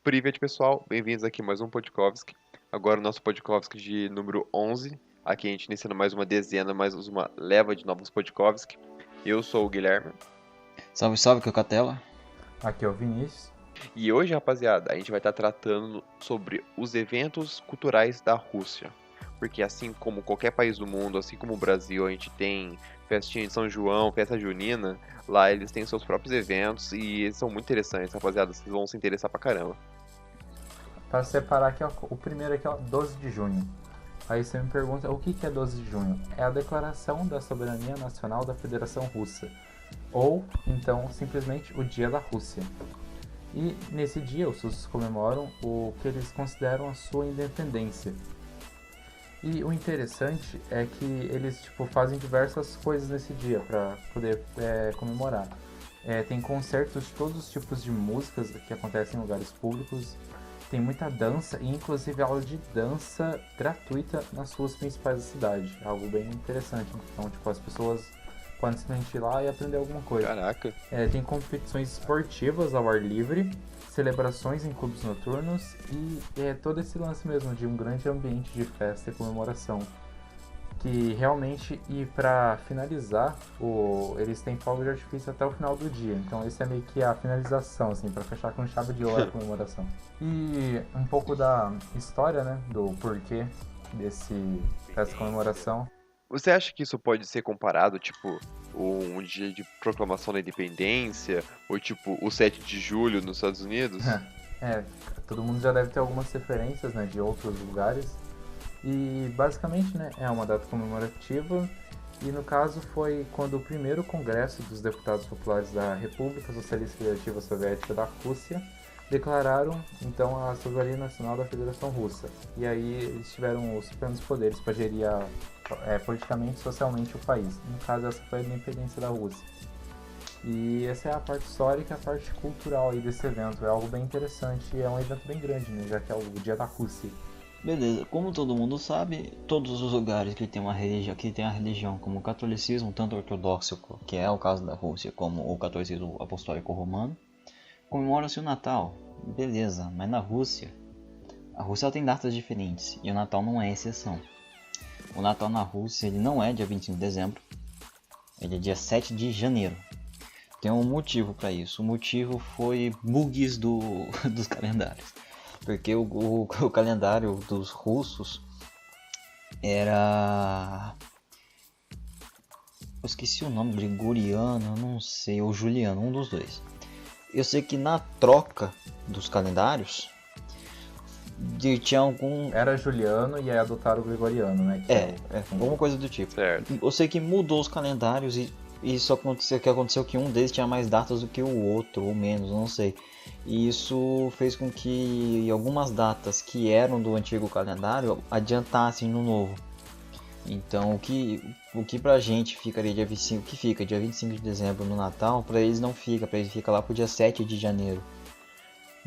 Privet, pessoal, bem-vindos aqui a mais um Podkovski. Agora o nosso Podkovski de número 11. Aqui a gente iniciando mais uma dezena, mais uma leva de novos Podkovski. Eu sou o Guilherme. Salve, salve, que é o Catela. Aqui é o Vinícius. E hoje, rapaziada, a gente vai estar tratando sobre os eventos culturais da Rússia. Porque assim como qualquer país do mundo, assim como o Brasil, a gente tem festinha de São João, festa junina. Lá eles têm seus próprios eventos e eles são muito interessantes, rapaziada. Vocês vão se interessar pra caramba. Para separar aqui, ó, o primeiro aqui é 12 de junho. Aí você me pergunta, o que é 12 de junho? É a Declaração da Soberania Nacional da Federação Russa. Ou, então, simplesmente o Dia da Rússia. E nesse dia os russos comemoram o que eles consideram a sua independência. E o interessante é que eles fazem diversas coisas nesse dia para poder comemorar. Tem concertos de todos os tipos de músicas que acontecem em lugares públicos. Tem muita dança e inclusive aula de dança gratuita nas ruas principais da cidade. Algo bem interessante. Então, as pessoas podem simplesmente ir lá e aprender alguma coisa. Caraca! Tem competições esportivas ao ar livre, celebrações em clubes noturnos e todo esse lance mesmo de um grande ambiente de festa e comemoração. Que realmente, e para finalizar, eles têm fogos de artifício até o final do dia. Então esse é meio que a finalização, assim, para fechar com chave de ouro a comemoração. E um pouco da história, né, do porquê dessa comemoração. Você acha que isso pode ser comparado, um dia de proclamação da independência, ou o 7 de julho nos Estados Unidos? Todo mundo já deve ter algumas referências, né, de outros lugares. E basicamente, né, é uma data comemorativa e no caso foi quando o primeiro congresso dos deputados populares da República Socialista Federativa Soviética da Rússia declararam então a soberania nacional da Federação Russa. E aí eles tiveram os plenos poderes para gerir politicamente e socialmente o país. No caso, essa foi a independência da Rússia. E essa é a parte histórica e a parte cultural aí desse evento. É algo bem interessante e é um evento bem grande, né, já que é o Dia da Rússia. Beleza, como todo mundo sabe, todos os lugares que tem a religião como o catolicismo, tanto ortodoxo, que é o caso da Rússia, como o catolicismo apostólico romano, comemora-se o Natal. Beleza, mas na Rússia, a Rússia tem datas diferentes e o Natal não é exceção. O Natal na Rússia ele não é dia 25 de dezembro, ele é dia 7 de janeiro. Tem um motivo para isso, o motivo foi bugs dos calendários. Porque o calendário dos russos era... Eu esqueci o nome, gregoriano, não sei, ou juliano, um dos dois. Eu sei que na troca dos calendários tinha algum... Era juliano e aí adotaram o gregoriano, né? Alguma coisa do tipo. Certo. Eu sei que mudou os calendários e isso aconteceu que um deles tinha mais datas do que o outro, ou menos, não sei. E isso fez com que algumas datas que eram do antigo calendário adiantassem no novo. Então o que pra gente ficaria dia 25, que fica dia 25 de dezembro no Natal, pra eles não fica, pra eles fica lá pro dia 7 de janeiro.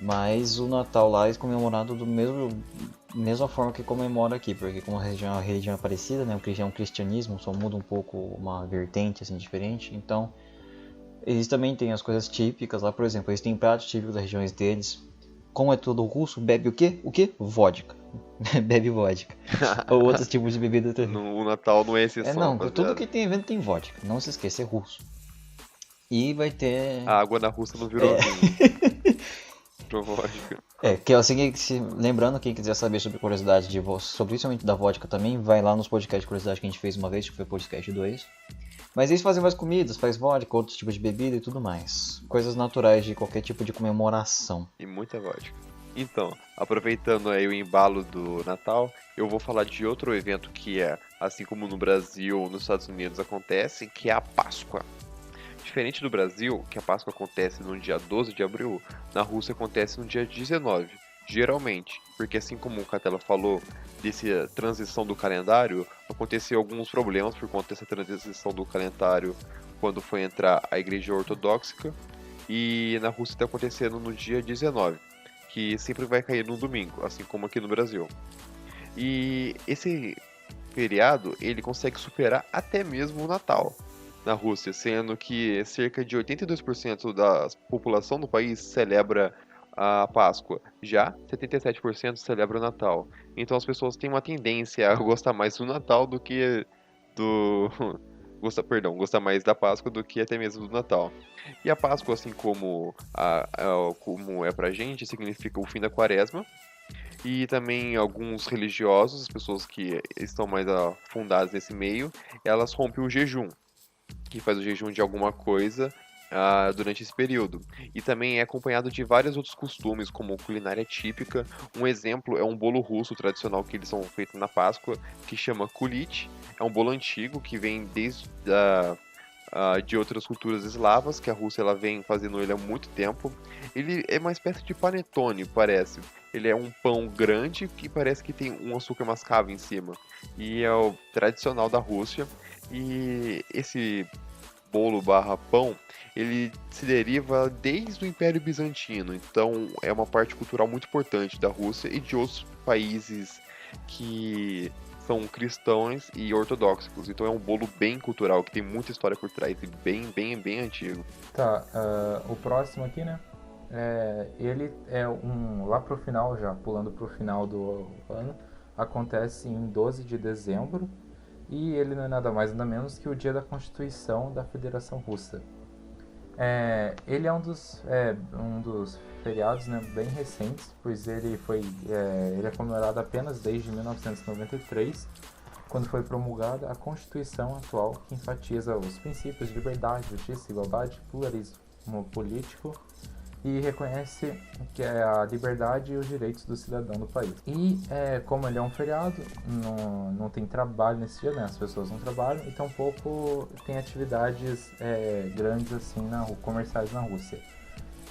Mas o Natal lá é comemorado do mesma forma que comemora aqui, porque como a religião é parecida, né, é um cristianismo, só muda um pouco uma vertente assim diferente. Então eles também têm as coisas típicas lá, por exemplo, eles têm pratos típicos das regiões deles. Como é todo russo, bebe o quê? O quê? Vodka. Bebe vodka. Ou outros tipos de bebida também. O Natal não é exceção. Não, rapaziada. tudo que tem evento tem vodka. Não se esqueça, é russo. E vai ter... A água na Rússia não virou vinho. Pro vodka. Lembrando, quem quiser saber sobre curiosidades sobre principalmente da vodka também, vai lá nos podcasts de curiosidade que a gente fez uma vez, que foi o podcast 2. Mas eles fazem mais comidas, faz vodka, outros tipos de bebida e tudo mais. Coisas naturais de qualquer tipo de comemoração. E muita vodka. Então, aproveitando aí o embalo do Natal, eu vou falar de outro evento que assim como no Brasil ou nos Estados Unidos acontece, que é a Páscoa. Diferente do Brasil, que a Páscoa acontece no dia 12 de abril, na Rússia acontece no dia 19, geralmente, porque assim como o Catela falou, dessa transição do calendário, aconteceu alguns problemas por conta dessa transição do calendário quando foi entrar a Igreja Ortodoxa, e na Rússia está acontecendo no dia 19, que sempre vai cair no domingo, assim como aqui no Brasil. E esse feriado, ele consegue superar até mesmo o Natal na Rússia, sendo que cerca de 82% da população do país celebra a Páscoa. Já 77% celebra o Natal. Então as pessoas têm uma tendência a gostar mais do Natal do que do gostar mais da Páscoa do que até mesmo do Natal. E a Páscoa, assim como como é pra gente, significa o fim da Quaresma. E também alguns religiosos, as pessoas que estão mais afundadas nesse meio, elas rompem o jejum, que faz o jejum de alguma coisa durante esse período. E também é acompanhado de vários outros costumes, como culinária típica. Um exemplo é um bolo russo tradicional que eles são feitos na Páscoa, que chama kulich. É um bolo antigo que vem desde de outras culturas eslavas, que a Rússia ela vem fazendo ele há muito tempo. Ele é uma espécie de panetone, parece. Ele é um pão grande que parece que tem um açúcar mascavo em cima. E é o tradicional da Rússia. E esse bolo barra pão, ele se deriva desde o Império Bizantino. Então é uma parte cultural muito importante da Rússia e de outros países que são cristãos e ortodoxos. Então é um bolo bem cultural, que tem muita história por trás e bem antigo. Tá, o próximo aqui, né? Ele é lá pro final, já pulando pro final do ano, acontece em 12 de dezembro e ele não é nada mais nada menos que o dia da Constituição da Federação Russa. Ele é um dos feriados, né, bem recentes, pois ele é comemorado apenas desde 1993, quando foi promulgada a Constituição atual, que enfatiza os princípios de liberdade, justiça, igualdade, pluralismo político e reconhece que é a liberdade e os direitos do cidadão do país. E como ele é um feriado, não tem trabalho nesse dia, né? As pessoas não trabalham e tampouco tem atividades grandes assim comerciais na Rússia.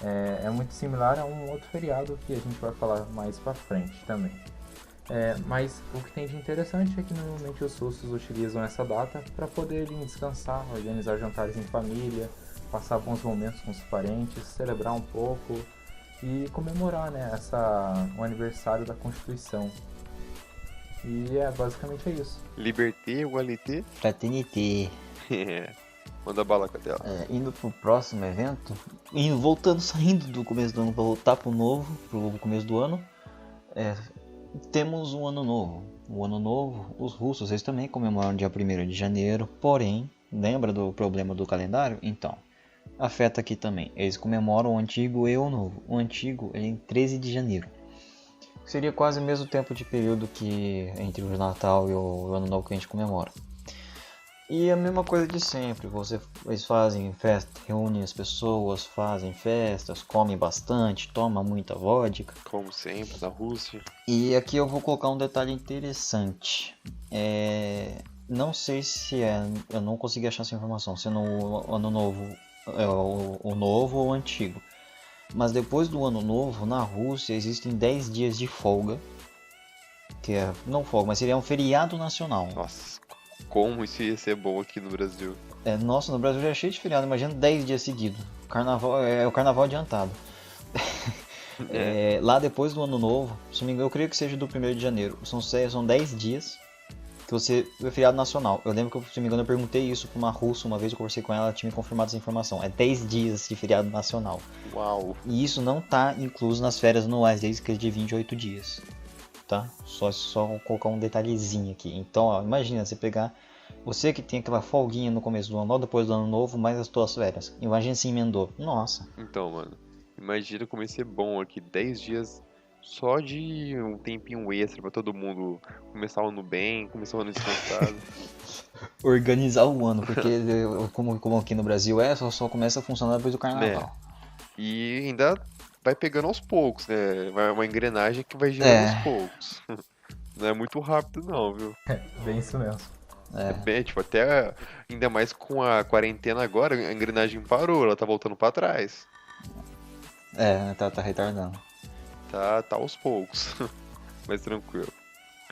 É muito similar a um outro feriado que a gente vai falar mais pra frente também. Mas o que tem de interessante é que normalmente os russos utilizam essa data para poderem descansar, organizar jantares em família, passar bons momentos com os parentes, celebrar um pouco e comemorar, né, o aniversário da Constituição. E basicamente é isso. Liberté, igualité. Fraternité. Manda bala, Cadela. Indo pro próximo evento, saindo do começo do ano para voltar pro começo do ano, temos um ano novo. O ano novo, os russos eles também comemoram dia 1º de janeiro, porém, lembra do problema do calendário? Então, afeta aqui também. Eles comemoram o antigo e o novo. O antigo é em 13 de janeiro. Seria quase o mesmo tempo de período que entre o Natal e o Ano Novo que a gente comemora. E a mesma coisa de sempre. Eles fazem festa, reúnem as pessoas, fazem festas, comem bastante, tomam muita vodka. Como sempre, na Rússia. E aqui eu vou colocar um detalhe interessante. Não sei se eu não consegui achar essa informação, se no Ano Novo o novo ou o antigo. Mas depois do ano novo, na Rússia existem 10 dias de folga. Não folga, mas seria um feriado nacional. Nossa, como isso ia ser bom aqui no Brasil. Nossa, no Brasil já é cheio de feriado, imagina 10 dias seguidos. Carnaval, o carnaval adiantado. Lá depois do ano novo, se não me engano, eu creio que seja do 1º de janeiro. São 10 dias. Que é feriado nacional. Eu lembro que, se não me engano, eu perguntei isso pra uma russa uma vez, eu conversei com ela tinha me confirmado essa informação. É 10 dias de feriado nacional. Uau! E isso não tá incluso nas férias anuais deles, que é de 28 dias. Tá? Só colocar um detalhezinho aqui. Então, imagina, você que tem aquela folguinha no começo do ano, depois do ano novo, mais as tuas férias. Imagina se emendou. Nossa. Então, mano, imagina como ia ser bom aqui, 10 dias só de um tempinho extra pra todo mundo começar o ano bem, começar o ano descansado. Organizar o ano, porque como aqui no Brasil só começa a funcionar depois do carnaval. E ainda vai pegando aos poucos, né? Vai uma engrenagem que vai girando aos poucos. Não é muito rápido não, viu? Bem isso mesmo. Bem, até ainda mais com a quarentena agora, a engrenagem parou, ela tá voltando pra trás. Tá retardando. Tá aos poucos, mas tranquilo.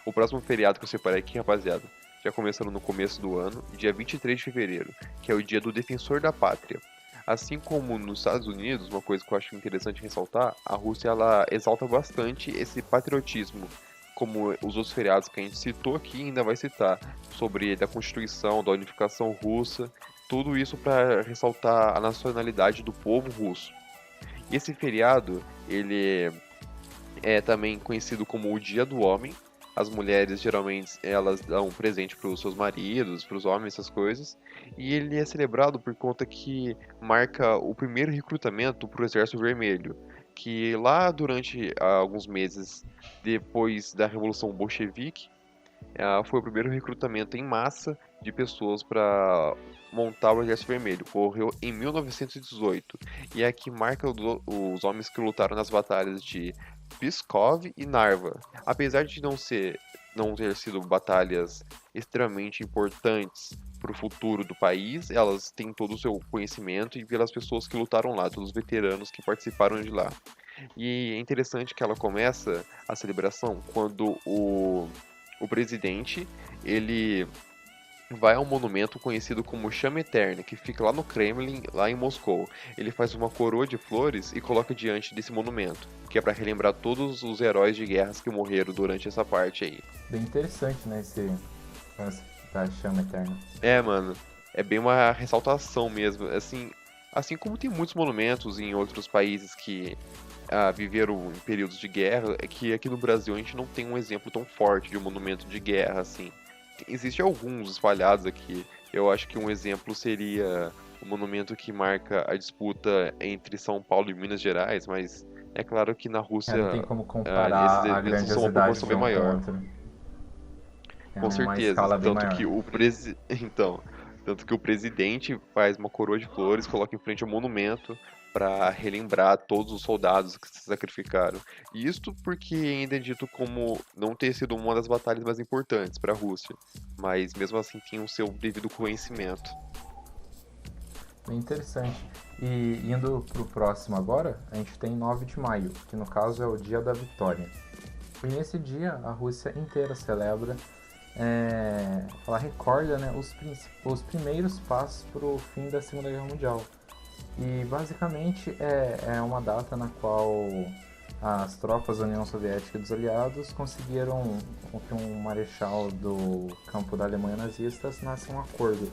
O próximo feriado que eu separei aqui, rapaziada, já começando no começo do ano, dia 23 de fevereiro, que é o dia do Defensor da Pátria. Assim como nos Estados Unidos, uma coisa que eu acho interessante ressaltar, a Rússia ela exalta bastante esse patriotismo, como os outros feriados que a gente citou aqui e ainda vai citar, sobre da Constituição, da unificação russa, tudo isso para ressaltar a nacionalidade do povo russo. E esse feriado, ele é também conhecido como o Dia do Homem. As mulheres geralmente elas dão um presente para os seus maridos, para os homens, essas coisas. E ele é celebrado por conta que marca o primeiro recrutamento para o Exército Vermelho, que lá durante alguns meses depois da Revolução Bolchevique, foi o primeiro recrutamento em massa de pessoas para montar o Exército Vermelho. Ocorreu em 1918 e é que marca os homens que lutaram nas batalhas de Pskov e Narva. Apesar de não ter sido batalhas extremamente importantes para o futuro do país, elas têm todo o seu conhecimento e pelas pessoas que lutaram lá, todos os veteranos que participaram de lá. E é interessante que ela começa a celebração quando o presidente ele vai a um monumento conhecido como Chama Eterna, que fica lá no Kremlin, lá em Moscou. Ele faz uma coroa de flores e coloca diante desse monumento, que é para relembrar todos os heróis de guerras que morreram durante essa parte aí. Bem interessante, né, esse lance da Chama Eterna. É, mano, é bem uma ressaltação mesmo, assim como tem muitos monumentos em outros países que viveram em períodos de guerra, é que aqui no Brasil a gente não tem um exemplo tão forte de um monumento de guerra, assim. Existem alguns espalhados aqui. Eu acho que um exemplo seria o monumento que marca a disputa entre São Paulo e Minas Gerais, mas é claro que na Rússia Não tem como comparar esses a eventos são uma grandiosidade proporção de bem um maior. com o outro. É Com uma certeza, escala bem tanto maior. que tanto que o presidente faz uma coroa de flores, coloca em frente ao monumento para relembrar todos os soldados que se sacrificaram. E isto porque ainda é dito como não ter sido uma das batalhas mais importantes para a Rússia, mas mesmo assim tinha o seu devido conhecimento. Bem interessante. E indo pro próximo agora, a gente tem 9 de maio, que no caso é o Dia da Vitória. E nesse dia a Rússia inteira celebra, ela recorda, né, os primeiros passos para o fim da Segunda Guerra Mundial. E basicamente é uma data na qual as tropas da União Soviética e dos aliados conseguiram que um marechal do campo da Alemanha nazista assinasse um acordo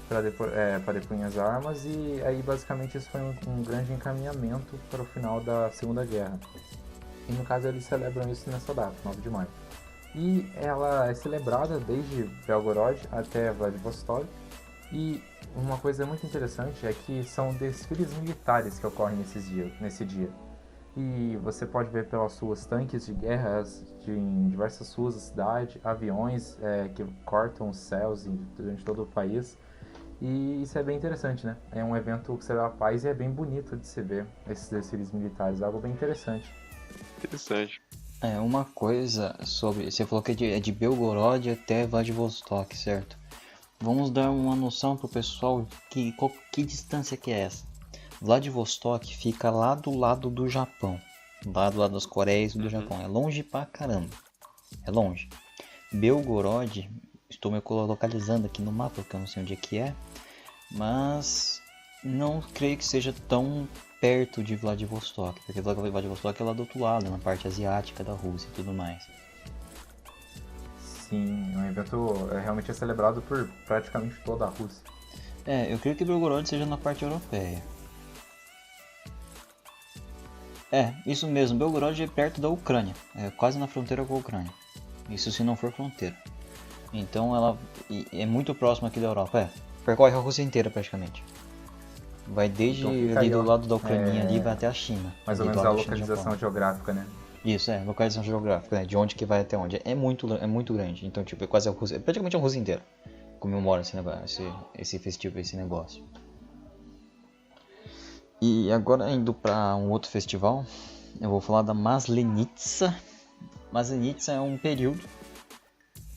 para depunhar as armas, e aí basicamente isso foi um grande encaminhamento para o final da Segunda Guerra. E no caso eles celebram isso nessa data, 9 de maio. E ela é celebrada desde Belgorod até Vladivostok. E uma coisa muito interessante é que são desfiles militares que ocorrem nesse dia. E você pode ver pelas ruas tanques de guerra em diversas ruas da cidade, aviões que cortam os céus durante todo o país. E isso é bem interessante, né? É um evento que celebra a paz e é bem bonito de se ver esses desfiles militares, algo bem interessante. Interessante. Uma coisa sobre... Você falou que é de Belgorod até Vladivostok, certo? Vamos dar uma noção pro pessoal que distância que é essa. Vladivostok fica lá do lado do Japão. Lá do lado das Coreias e do Japão. É longe pra caramba. É longe. Belgorod, estou me localizando aqui no mapa, porque eu não sei onde é que é. Mas não creio que seja tão perto de Vladivostok. Porque Vladivostok é lá do outro lado, na parte asiática da Rússia e tudo mais. Sim, um evento realmente celebrado por praticamente toda a Rússia. Eu creio que Belgorod seja na parte europeia. Isso mesmo, Belgorod é perto da Ucrânia, é quase na fronteira com a Ucrânia. Isso se não for fronteira. Então ela é muito próxima aqui da Europa, percorre a Rússia inteira praticamente. Vai desde então ali do lado da Ucrânia ali, vai até a China. Mais ou menos a localização geográfica, né? Isso, localização geográfica, né? De onde que vai até onde. É muito grande, então tipo, é quase a Rússia, praticamente a Rússia inteira comemora esse festival, esse negócio. E agora indo para um outro festival, eu vou falar da Maslenitsa. Maslenitsa é um período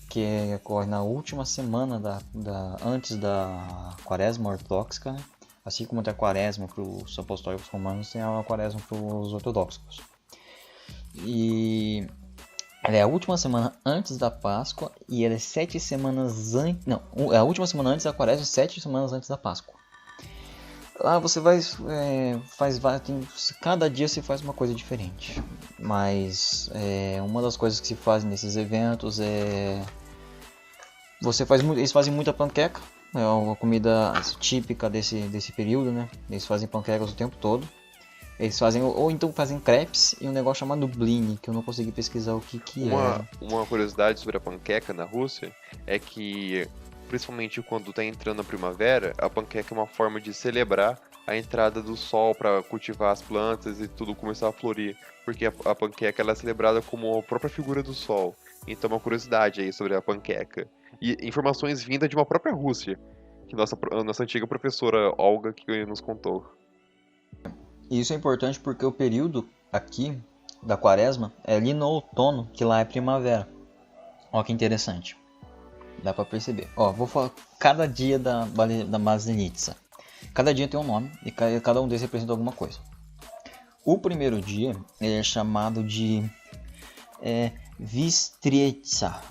que ocorre na última semana antes da Quaresma Ortodoxa, né? Assim como tem a Quaresma para os apostólicos romanos, tem a Quaresma para os ortodoxos. E ela é a última semana antes da Páscoa e ela é 7 semanas antes... Não, é a última semana antes da Quaresma e 7 semanas antes da Páscoa. Lá você cada dia se faz uma coisa diferente. Mas uma das coisas que se fazem nesses eventos eles fazem muita panqueca. É uma comida típica desse período, né? Eles fazem panquecas o tempo todo. Eles fazem, ou então fazem crepes e um negócio chamado blini, que eu não consegui pesquisar o que é. Uma curiosidade sobre a panqueca na Rússia é que, principalmente quando tá entrando a primavera, a panqueca é uma forma de celebrar a entrada do sol para cultivar as plantas e tudo começar a florir. Porque a panqueca ela é celebrada como a própria figura do sol. Então, uma curiosidade aí sobre a panqueca. E informações vindas de uma própria Rússia, que nossa antiga professora Olga que nos contou. E isso é importante porque o período aqui da quaresma é ali no outono, que lá é primavera. Ó que interessante. Dá pra perceber. Ó, vou falar cada dia da Maslenitsa. Cada dia tem um nome e cada um deles representa alguma coisa. O primeiro dia ele é chamado de Vistretsa,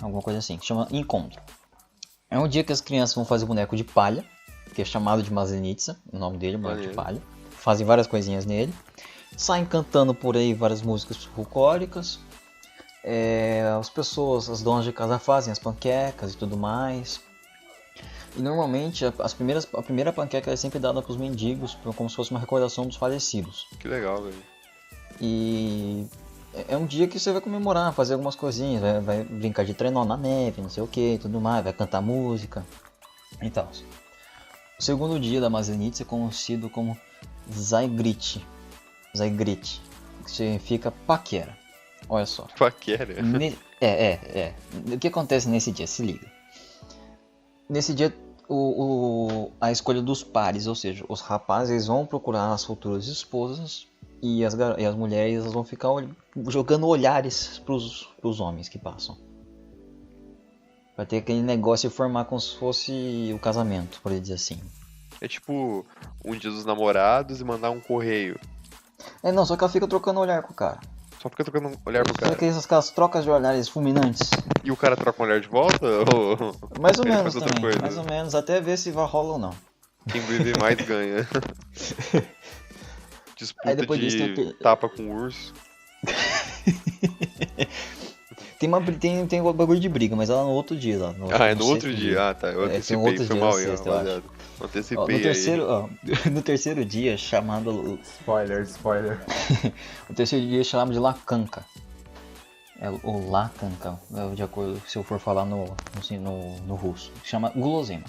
alguma coisa assim, que chama encontro. É um dia que as crianças vão fazer boneco de palha, que é chamado de Maslenitsa, o nome dele, boneco de palha. Fazem várias coisinhas nele. Saem cantando por aí várias músicas folclóricas. As pessoas, as donas de casa fazem as panquecas e tudo mais. E normalmente a primeira panqueca é sempre dada para os mendigos, como se fosse uma recordação dos falecidos. Que legal, velho. E é um dia que você vai comemorar, fazer algumas coisinhas, vai brincar de trenó na neve, não sei o que, tudo mais, vai cantar música e tal. O segundo dia da Maslenitsa é conhecido como Zaigrit, que significa paquera. Olha só. Paquera? O que acontece nesse dia? Se liga. Nesse dia, a escolha dos pares, ou seja, os rapazes vão procurar as futuras esposas e as mulheres vão ficar jogando olhares pros homens que passam. Vai ter aquele negócio de formar como se fosse o casamento, por dizer assim. É tipo um dia dos namorados e mandar um correio. Não, só que ela fica trocando olhar com o cara. Só fica trocando olhar pro cara. Só que aquelas trocas de olhares fulminantes. E o cara troca um olhar de volta? Ou... Mais ou ele menos faz outra também, coisa? mais ou menos, até ver se vai rolar ou não. Quem vive mais ganha. Disputa depois de disso tapa com urso. Tem um bagulho de briga, mas ela no outro dia lá. É no outro dia. Ah, tá. Eu antecipei, foi mal aí, rapaziada. Antecipei no terceiro dia, chamado... Spoiler. O terceiro dia é chamado de Lakanka. O Lakanka, de acordo se eu for falar no russo. Chama Gulosema.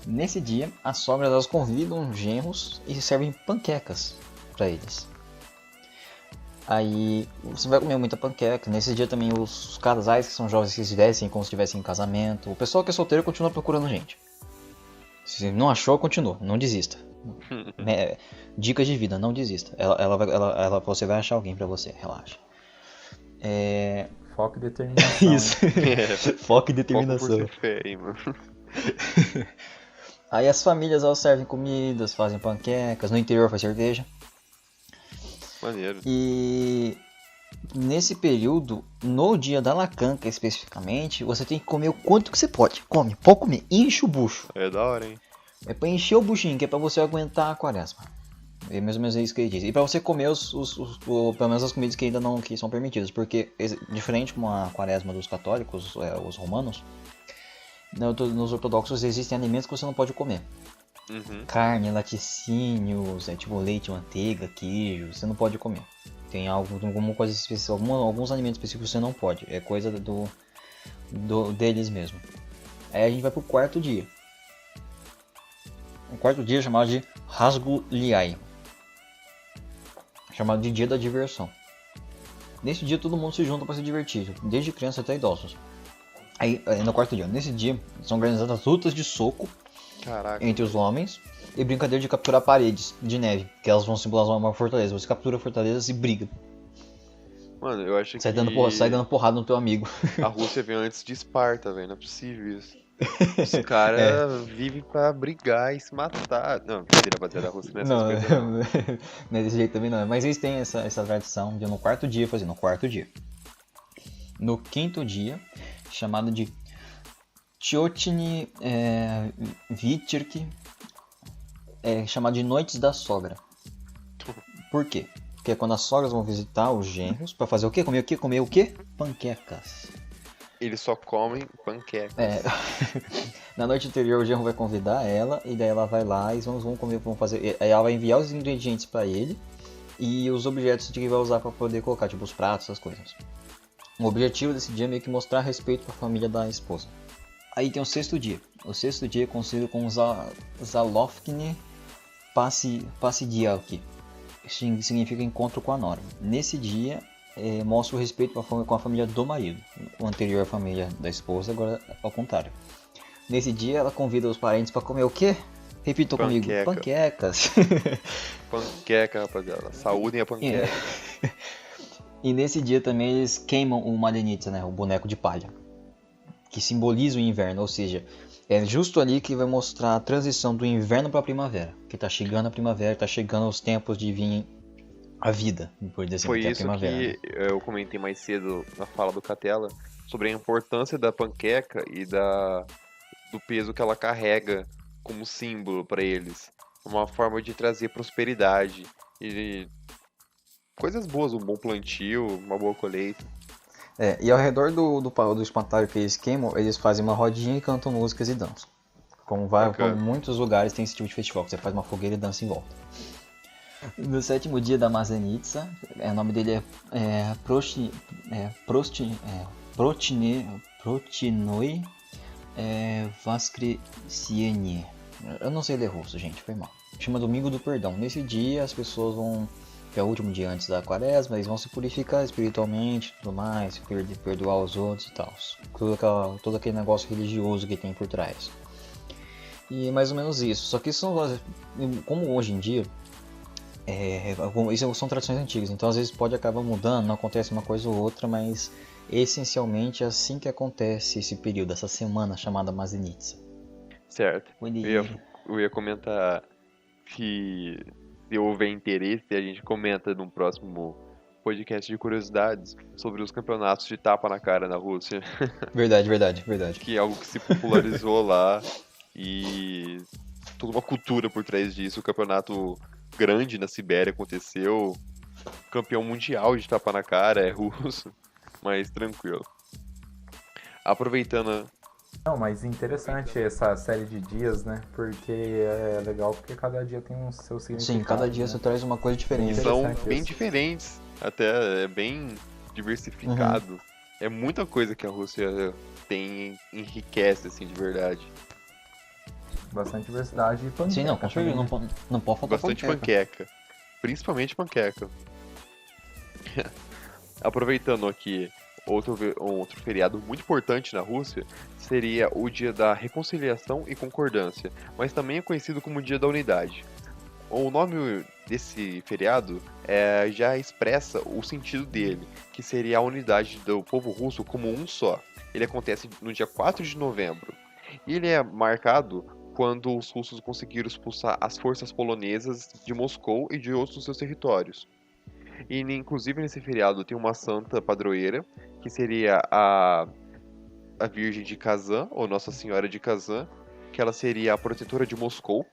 Nesse dia, as sogras elas convidam genros e servem panquecas para eles. Aí você vai comer muita panqueca. Nesse dia também os casais que são jovens que se vestem como se estivessem em casamento. O pessoal que é solteiro continua procurando gente. Se não achou, continua, não desista. Dicas de vida, não desista. Você vai achar alguém pra você, relaxa. Foco e determinação. Isso. Foco e determinação. Foco por ser fé, hein, mano. Aí as famílias elas servem comidas, fazem panquecas, no interior faz cerveja. Maneiro. E nesse período, no dia da Lakanka especificamente, você tem que comer o quanto que você pode. Pode comer, enche o bucho. É da hora, hein? É pra encher o buchinho, que é pra você aguentar a quaresma. É mais ou menos isso que ele diz. E pra você comer pelo menos as comidas que ainda não que são permitidas. Porque, diferente com a quaresma dos católicos, os romanos, nos ortodoxos existem alimentos que você não pode comer. Uhum. Carne, laticínios, tipo leite, manteiga, queijo, você não pode comer. Tem alguma coisa específica, alguns alimentos específicos você não pode. É coisa deles mesmo. Aí a gente vai pro quarto dia. O quarto dia é chamado de Razguliai, chamado de dia da diversão. Nesse dia todo mundo se junta para se divertir, desde criança até idosos. Aí no quarto dia, nesse dia são organizadas lutas de soco. Caraca. Entre os homens e brincadeira de capturar paredes de neve, que elas vão simular uma fortaleza. Você captura fortalezas e briga. Mano, eu acho sai que... Sai dando porrada no teu amigo. A Rússia veio antes de Esparta, velho. Não é possível isso. Os caras vivem pra brigar e se matar. Não, mentira, rapaziada, a Rússia não é essas coisas não. Não é desse jeito também não. Mas eles têm essa tradição de no quarto dia fazer, no quarto dia. No quinto dia, chamado de Tchotchny Vitirk é chamado de Noites da Sogra. Por quê? Porque é quando as sogras vão visitar os genros pra fazer o quê? Comer o quê? Comer o quê? Panquecas. Eles só comem panqueca. Na noite anterior o genro vai convidar ela e daí ela vai lá e vão comer, vão fazer. Aí ela vai enviar os ingredientes pra ele e os objetos que ele vai usar pra poder colocar, tipo os pratos, essas coisas. O objetivo desse dia é meio que mostrar respeito pra família da esposa. Aí tem o sexto dia. O sexto dia é conhecido como Zalofkny Passidialki. Significa encontro com a nora. Nesse dia mostra o respeito com a família do marido. O anterior a família da esposa, agora ao contrário. Nesse dia ela convida os parentes para comer o quê? Repitam comigo, panquecas. Panqueca, rapaziada. Saúde a panqueca. E nesse dia também eles queimam o Madenitsa, né? O boneco de palha. Que simboliza o inverno, ou seja, é justo ali que vai mostrar a transição do inverno para a primavera. Que tá chegando a primavera, tá chegando os tempos de vir a vida, por dizer assim, Foi que é a isso primavera. que eu comentei mais cedo na fala do Catela, sobre a importância da panqueca e do peso que ela carrega como símbolo para eles. Uma forma de trazer prosperidade e coisas boas, um bom plantio, uma boa colheita. E ao redor do espantalho que eles queimam, eles fazem uma rodinha e cantam músicas e dançam. Como muitos lugares tem esse tipo de festival, que você faz uma fogueira e dança em volta. No sétimo dia da Maslenitsa, o nome dele é Protinoi Vaskresienie. Eu não sei ler russo, gente, foi mal. Chama Domingo do Perdão. Nesse dia as pessoas vão, que é o último dia antes da quaresma, eles vão se purificar espiritualmente e tudo mais, perdoar os outros e tal. Todo aquele negócio religioso que tem por trás. E mais ou menos isso. Só que isso como hoje em dia, isso são tradições antigas, então às vezes pode acabar mudando, não acontece uma coisa ou outra, mas essencialmente é assim que acontece esse período, essa semana chamada Maslenitsa. Certo. Eu ia comentar que se houver interesse, a gente comenta num próximo podcast de curiosidades sobre os campeonatos de tapa na cara na Rússia. Verdade. Que é algo que se popularizou lá e toda uma cultura por trás disso. O campeonato grande na Sibéria aconteceu. Campeão mundial de tapa na cara é russo, mas tranquilo. Aproveitando. Não, mas interessante essa série de dias, né? Porque é legal porque cada dia tem um seu significado. Sim, cada dia né? você traz uma coisa diferente. São bem isso. diferentes, até é bem diversificado. É muita coisa que a Rússia tem, enriquece, assim, de verdade. Bastante diversidade e panqueca. Sim, não, com certeza, não pode faltar Bastante panqueca. Principalmente panqueca. Aproveitando aqui, outro feriado muito importante na Rússia seria o Dia da Reconciliação e Concordância, mas também é conhecido como Dia da Unidade. O nome desse feriado já expressa o sentido dele, que seria a unidade do povo russo como um só. Ele acontece no dia 4 de novembro. E ele é marcado quando os russos conseguiram expulsar as forças polonesas de Moscou e de outros dos seus territórios. E inclusive nesse feriado tem uma santa padroeira, que seria a Virgem de Kazan, ou Nossa Senhora de Kazan, que ela seria a protetora de Moscou.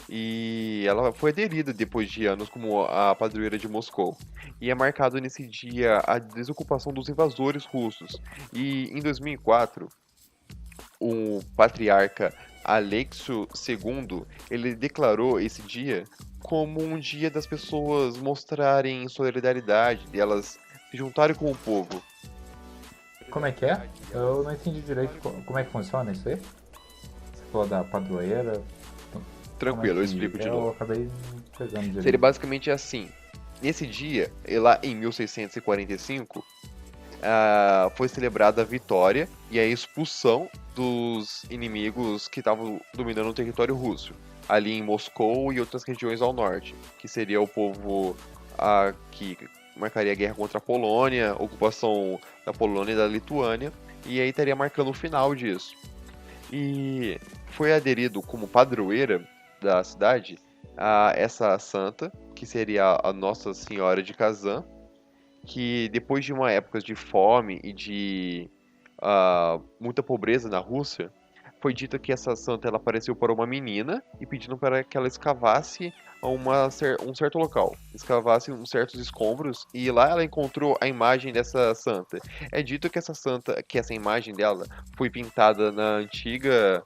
E ela foi aderida depois de anos como a padroeira de Moscou. E é marcado nesse dia a desocupação dos invasores russos. E em 2004, o patriarca Alexio II, ele declarou esse dia como um dia das pessoas mostrarem solidariedade, delas se juntarem com o povo. Como é que é? Eu não entendi direito como é que funciona isso aí. Você falou da padroeira. Tranquilo, eu explico de novo. Eu acabei pegando direito. Seria basicamente assim. Nesse dia, lá em 1645, foi celebrada a vitória e a expulsão dos inimigos que estavam dominando o território russo, ali em Moscou e outras regiões ao norte, que seria o povo que marcaria a guerra contra a Polônia, ocupação da Polônia e da Lituânia, e aí estaria marcando o final disso. E foi aderido como padroeira da cidade a essa santa, que seria a Nossa Senhora de Kazan, que depois de uma época de fome e de muita pobreza na Rússia, foi dito que essa santa ela apareceu para uma menina e pedindo para que ela escavasse um certo local, escavasse uns certos escombros e lá ela encontrou a imagem dessa santa. É dito que essa imagem dela foi pintada na antiga,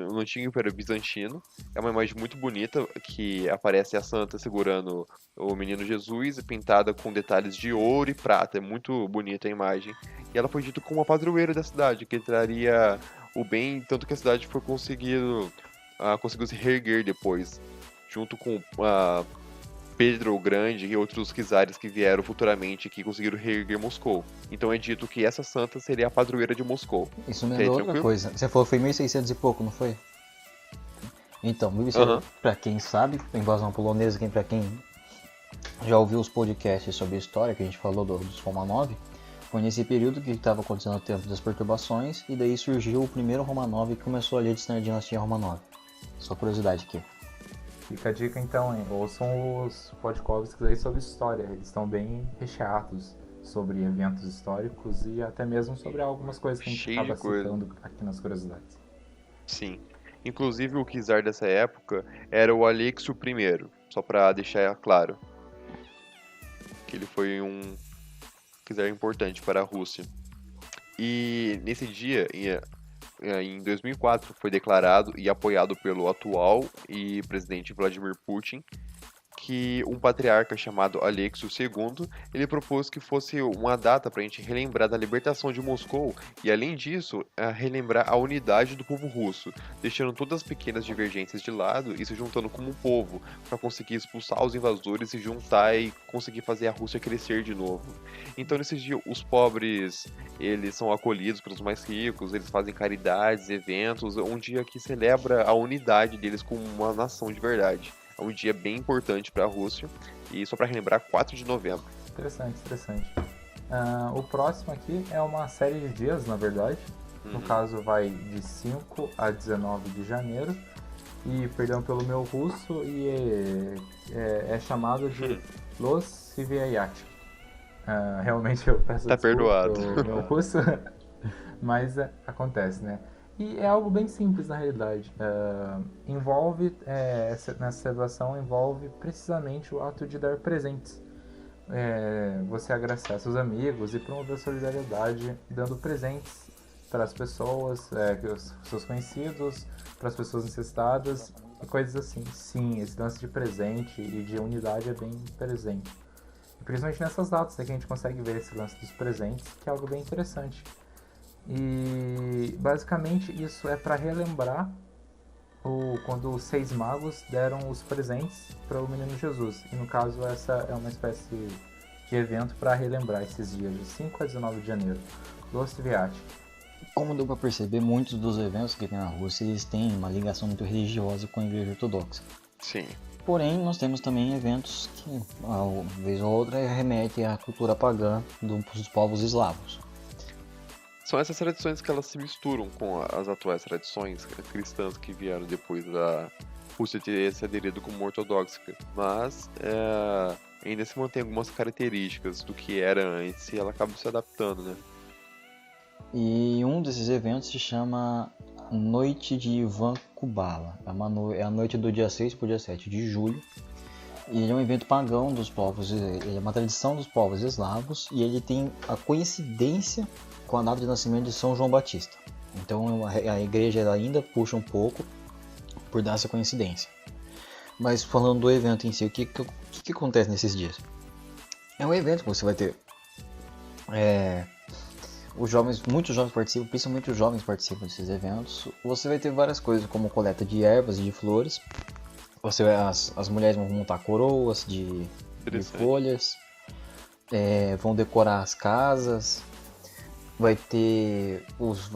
no antigo Império Bizantino. É uma imagem muito bonita que aparece a santa segurando o menino Jesus, pintada com detalhes de ouro e prata. É muito bonita a imagem. E ela foi dita como a padroeira da cidade, que traria o bem, tanto que a cidade foi conseguiu se reerguer depois, junto com Pedro o Grande e outros czares que vieram futuramente que conseguiram reerguer Moscou. Então é dito que essa santa seria a padroeira de Moscou. Isso me Tá aí, lembrou outra tranquilo? coisa. Você falou que foi 1600 e pouco, não foi? Então, 1600, Aham. pra quem sabe, invasão polonesa, pra quem já ouviu os podcasts sobre história que a gente falou dos Romanov, foi nesse período que estava acontecendo o tempo das perturbações, e daí surgiu o primeiro Romanov que começou ali a dinastia Romanov. Só curiosidade aqui. Fica a dica então, hein? Ouçam os podcasts aí sobre história. Eles estão bem recheados sobre eventos históricos e até mesmo sobre algumas coisas que a gente Cheio de acaba coisa. citando aqui nas curiosidades. Sim. Inclusive o czar dessa época era o Alexio I, só pra deixar claro. Que ele foi um czar importante para a Rússia. E nesse dia, em 2004, foi declarado e apoiado pelo atual e presidente Vladimir Putin que um patriarca chamado Alexio II, ele propôs que fosse uma data para a gente relembrar da libertação de Moscou e, além disso, relembrar a unidade do povo russo, deixando todas as pequenas divergências de lado e se juntando como um povo para conseguir expulsar os invasores, se juntar e conseguir fazer a Rússia crescer de novo. Então, nesses dias, os pobres eles são acolhidos pelos mais ricos, eles fazem caridades, eventos, um dia que celebra a unidade deles como uma nação de verdade. É um dia bem importante para a Rússia. E só para relembrar, 4 de novembro. Interessante, interessante. O próximo aqui é uma série de dias, na verdade. No caso, vai de 5 a 19 de janeiro. E, perdão pelo meu russo, e é chamado de Los Sviayat. Realmente eu peço Tá desculpa perdoado. pelo meu russo, mas acontece, né? E é algo bem simples na realidade. Nessa celebração envolve precisamente o ato de dar presentes. Você agradecer seus amigos e promover solidariedade dando presentes para as pessoas, seus conhecidos, para as pessoas necessitadas e coisas assim. Sim, esse lance de presente e de unidade é bem presente. E principalmente nessas datas que a gente consegue ver esse lance dos presentes, que é algo bem interessante. E basicamente isso é para relembrar quando os 6 magos deram os presentes para o menino Jesus. E no caso essa é uma espécie de evento para relembrar esses dias de 5 a 19 de janeiro. Los Sviat. Como deu para perceber, muitos dos eventos que tem na Rússia eles têm uma ligação muito religiosa com a Igreja Ortodoxa. Sim. Porém, nós temos também eventos que, uma vez ou outra, remetem à cultura pagã dos povos eslavos. São essas tradições que elas se misturam com as atuais tradições cristãs que vieram depois da Rússia ter se aderido como ortodoxa. Mas ainda se mantém algumas características do que era antes e ela acaba se adaptando, né? E um desses eventos se chama Noite de Ivan Kubala. É a noite do dia 6 para o dia 7 de julho. E ele é um evento pagão dos povos, ele é uma tradição dos povos eslavos e ele tem a coincidência com a data de nascimento de São João Batista. Então a igreja ela ainda puxa um pouco por dar essa coincidência. Mas falando do evento em si, o que acontece nesses dias? É um evento que você vai ter muitos jovens participam, principalmente os jovens participam desses eventos. Você vai ter várias coisas como coleta de ervas e de flores. As mulheres vão montar coroas de folhas, vão decorar as casas, vai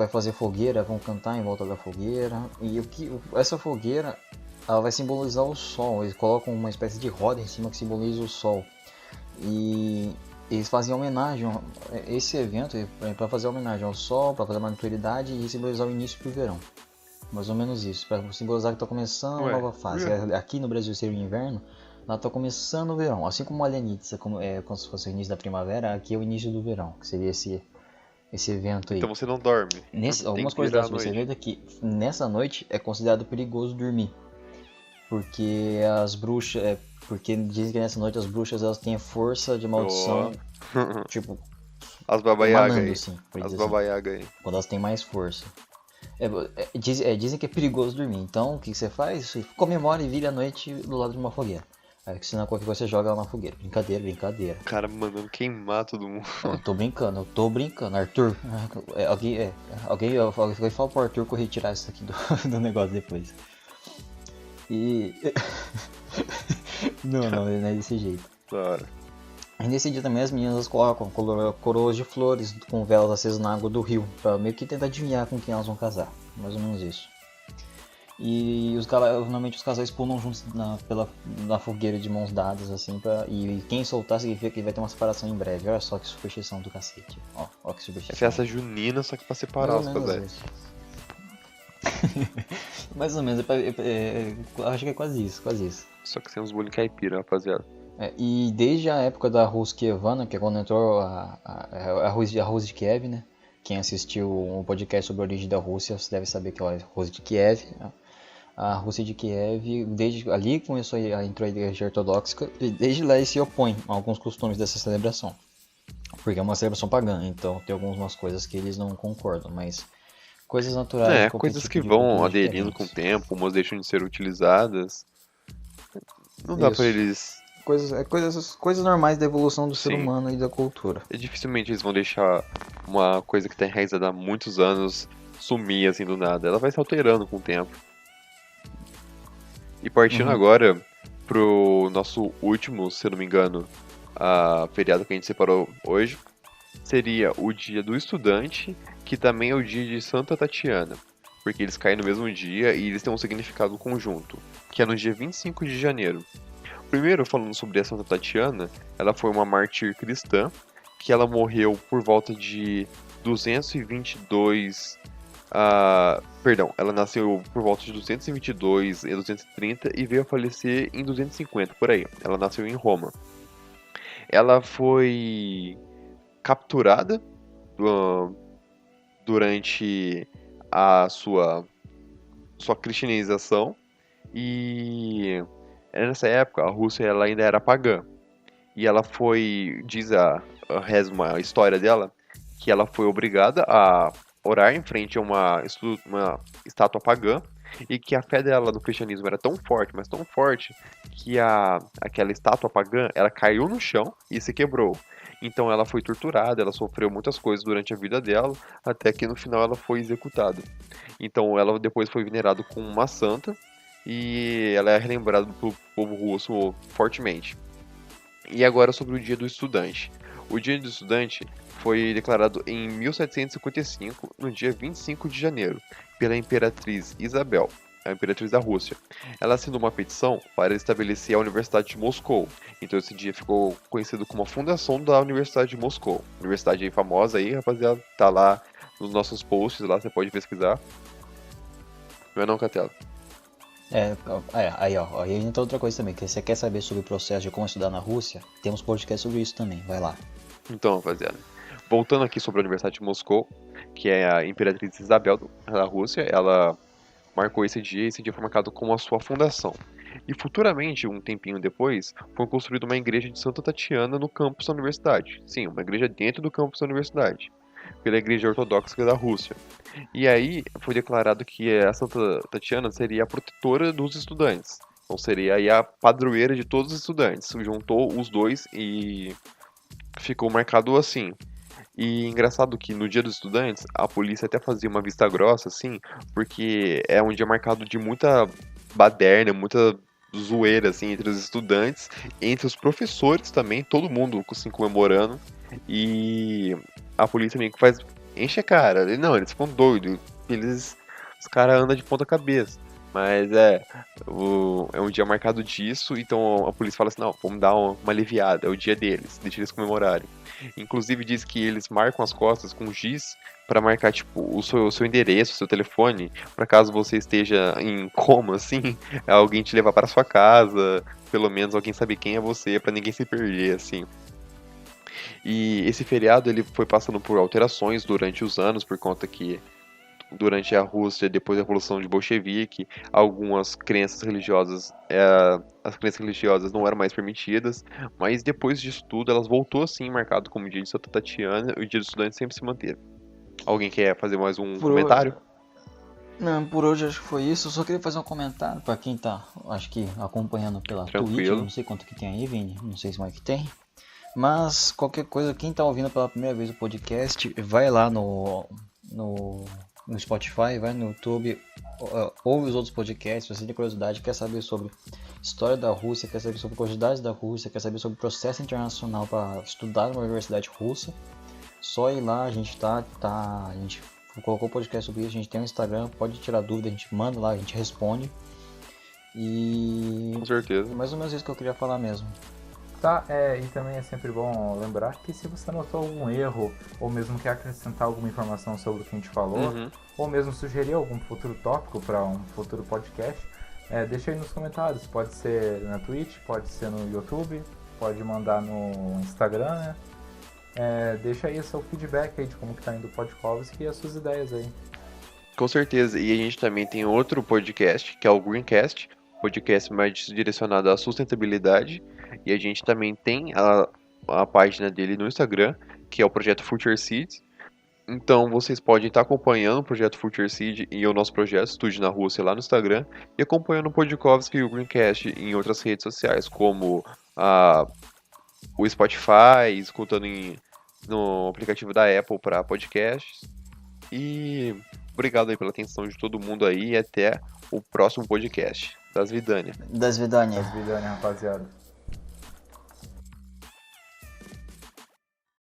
fazer fogueira, vão cantar em volta da fogueira. E essa fogueira ela vai simbolizar o sol. Eles colocam uma espécie de roda em cima que simboliza o sol. E eles fazem homenagem a esse evento para fazer homenagem ao sol, para fazer uma maturidade e simbolizar o início do verão. Mais ou menos isso, para simbolizar que está começando uma nova fase. Aqui no Brasil seria o inverno, lá está começando o verão. Assim como a Alenitsa, como se fosse o início da primavera, aqui é o início do verão, que seria esse evento aí. Então você não dorme. Tem Algumas que virar à curiosidades sobre esse noite. evento é que nessa noite é considerado perigoso dormir. Porque as bruxas. Porque dizem que nessa noite as bruxas elas têm força de maldição, Ó. tipo, As babaiagas emanando aí. assim, por As dizer assim. babaiagas aí. Quando elas têm mais força. Dizem que é perigoso dormir. Então o que você faz? Você comemora e vira a noite do lado de uma fogueira. Aí senão qualquer coisa você joga ela na fogueira. Brincadeira, brincadeira. O cara mandando queimar todo mundo. Não, eu tô brincando. Arthur, alguém fala pro Arthur correr tirar isso aqui do negócio depois. E. não é desse jeito. Da hora. E nesse dia também as meninas colocam coroas de flores com velas acesas na água do rio, pra meio que tentar adivinhar com quem elas vão casar. Mais ou menos isso. E normalmente os casais pulam juntos na fogueira de mãos dadas, assim, e quem soltar significa que vai ter uma separação em breve. Olha só que superstição do cacete. Ó que É superstição. festa junina, só que pra separar os Mais ou menos casais. isso. Mais ou menos, acho que é quase isso. Só que sem os bolinhos caipira, rapaziada. E desde a época da Ruskievana, que é quando entrou a Rússia de Kiev, né? Quem assistiu um podcast sobre a origem da Rússia, você deve saber que é a Rússia de Kiev. A Rússia de Kiev, desde ali entrou a igreja ortodoxa, e desde lá eles se opõem a alguns costumes dessa celebração. Porque é uma celebração pagã, então tem algumas coisas que eles não concordam, mas coisas naturais de qualquer Coisas tipo que de vão cultura aderindo com o diferentes. tempo, umas deixam de ser utilizadas. Não dá pra Isso. eles. Coisas normais da evolução do ser Sim. humano e da cultura. Dificilmente eles vão deixar uma coisa que tá enraizada há muitos anos sumir assim do nada. Ela vai se alterando com o tempo. E partindo agora pro nosso último, se eu não me engano, a feriado que a gente separou hoje, seria o Dia do Estudante, que também é o dia de Santa Tatiana, porque eles caem no mesmo dia e eles têm um significado conjunto, que é no dia 25 de janeiro. Primeiro, falando sobre a Santa Tatiana, ela foi uma mártir cristã, que ela morreu por volta de 222... perdão, ela nasceu por volta de 222 e 230 e veio a falecer em 250, por aí. Ela nasceu em Roma. Ela foi capturada durante a sua cristianização e nessa época a Rússia ela ainda era pagã e ela foi, diz a história dela, que ela foi obrigada a orar em frente a uma estátua pagã e que a fé dela no cristianismo era tão forte, mas tão forte, que aquela estátua pagã ela caiu no chão e se quebrou. Então ela foi torturada, ela sofreu muitas coisas durante a vida dela, até que no final ela foi executada. Então ela depois foi venerada como uma santa e ela é relembrada pelo povo russo fortemente. E agora sobre o Dia do Estudante. O Dia do Estudante foi declarado em 1755, no dia 25 de janeiro, pela Imperatriz Isabel, a Imperatriz da Rússia. Ela assinou uma petição para estabelecer a Universidade de Moscou. Então esse dia ficou conhecido como a fundação da Universidade de Moscou. Universidade aí famosa aí, rapaziada, tá lá nos nossos posts, lá você pode pesquisar. Não é não, Catela? Aí entra outra coisa também, que você quer saber sobre o processo de como estudar na Rússia, temos podcast sobre isso também, vai lá. Então, rapaziada, voltando aqui sobre a Universidade de Moscou, que é a Imperatriz Isabel da Rússia, ela marcou esse dia foi marcado como a sua fundação. E futuramente, um tempinho depois, foi construída uma igreja de Santa Tatiana no campus da universidade. Sim, uma igreja dentro do campus da universidade, pela Igreja Ortodoxa da Rússia. E aí foi declarado que a Santa Tatiana seria a protetora dos estudantes. Então seria aí a padroeira de todos os estudantes. Juntou os dois e ficou marcado assim. E engraçado que no Dia dos Estudantes, a polícia até fazia uma vista grossa, assim, porque é um dia marcado de muita baderna, muita zoeira, assim, entre os estudantes, entre os professores também, todo mundo, assim, comemorando. E a polícia meio que enche a cara. Não, eles ficam doidos, os caras andam de ponta cabeça. Mas é um dia marcado disso, então a polícia fala assim, não, vamos dar uma aliviada, é o dia deles, deixa eles comemorarem. Inclusive diz que eles marcam as costas com giz para marcar tipo o seu endereço, o seu telefone, para caso você esteja em coma, assim, alguém te levar para sua casa, pelo menos alguém saber quem é você, para ninguém se perder, assim. E esse feriado ele foi passando por alterações durante os anos, por conta que durante a Rússia, depois da Revolução de Bolchevique, algumas crenças religiosas, as crenças religiosas não eram mais permitidas, mas depois disso tudo, elas voltou assim, marcado como dia de Santa Tatiana, e o dia do estudante sempre se manteve. Alguém quer fazer mais um comentário? Não, por hoje acho que foi isso. Eu só queria fazer um comentário pra quem tá, acho que acompanhando pela Twitch. Tranquilo. Eu não sei quanto que tem aí, Vini. Não sei se mais que tem. Mas qualquer coisa, quem tá ouvindo pela primeira vez o podcast, vai lá no Spotify, vai no YouTube, ouve os outros podcasts. Se você tem curiosidade, quer saber sobre história da Rússia, quer saber sobre curiosidades da Rússia, quer saber sobre processo internacional para estudar numa universidade russa, só ir lá. A gente a gente colocou o podcast sobre isso, a gente tem um Instagram, pode tirar dúvida, a gente manda lá, a gente responde. E Com certeza. mais ou menos isso que eu queria falar mesmo. Tá, e também é sempre bom lembrar que se você notou algum erro, ou mesmo quer acrescentar alguma informação sobre o que a gente falou, ou mesmo sugerir algum futuro tópico para um futuro podcast, deixa aí nos comentários. Pode ser na Twitch, pode ser no YouTube, pode mandar no Instagram, né? Deixa aí seu feedback aí de como que tá indo o Podkovski e as suas ideias aí. Com certeza. E a gente também tem outro podcast, que é o Greencast, podcast mais direcionado à sustentabilidade. E a gente também tem a página dele no Instagram, que é o Projeto Future Seeds. Então vocês podem estar acompanhando o Projeto Future Seed e o nosso projeto Estude na Rússia lá no Instagram, e acompanhando o Podkovski e o Greencast em outras redes sociais, como o Spotify, escutando no aplicativo da Apple para podcasts. E obrigado aí pela atenção de todo mundo aí, e até o próximo podcast. Das Vidânia. Das Vidânia. Rapaziada.